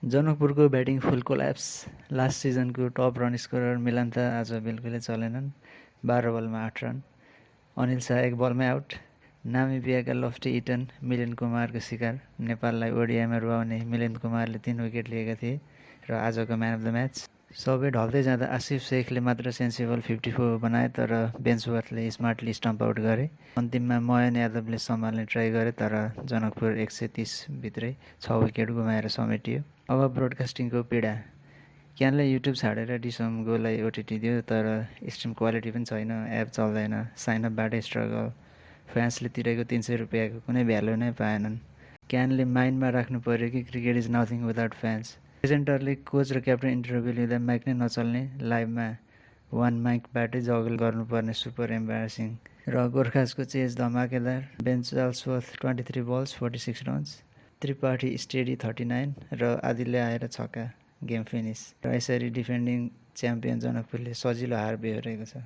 जनकपुरको batting फुल collapse. Last सिजनको top run scorer मिलन त आज बिल्कुलै चलेनन्। 12 बलमा 8 रन। अनिल शाह एक बलमै आउट। नामिबियाका लफ्टी इटन मिलिन्द कुमारको शिकार। नेपाललाई ओडिआईमा रुवाउने मिलिन्द कुमारले 3 विकेट लिएका थिए र आजको म्यान अफ द म्याच। सबै ढल्दै जाँदा आसिफ शेखले मात्र सेन्सिबल 54 बनाए, तर बेन्चवर्थले स्मार्टली स्टम्प आउट गरे। अन्तिममा मयन यादवले सम्हाल्ने ट्राई गरे, तर जनकपुर 130 भित्रै 6 विकेट गुमाएर समेटियो। अब ब्रोडकास्टिङको पीडा। क्यानले युट्युब छाडेर डिसम्गोलाई ओटिटी दियो, तर स्ट्रिम क्वालिटी पनि छैन, एप चल्दैन, साइनअपबाटै स्ट्रगल। फ्यान्सले तिरेको 300 रुपियाँको कुनै भ्यालु नै पाएनन्। क्यानले माइन्डमा राख्नु पर्यो कि cricket is nothing without fans. प्रेजेन्टरले कोच र क्याप्टेन इन्टरभ्यू लिँदा माइक नै नचल्ने, लाइभमा वान माइकबाटै जगल गर्नुपर्ने सुपर एम्बारेसिङ। र गोर्खाजको चेज धमाकेदार। Ben Charlesworth 23 balls 46 runs, Tripathi steady 39 र आदिलले आएर छक्का। Game finish. र यसरी डिफेन्डिङ च्याम्पियन जनकपुरले सजिलो हार बेहोरेको छ।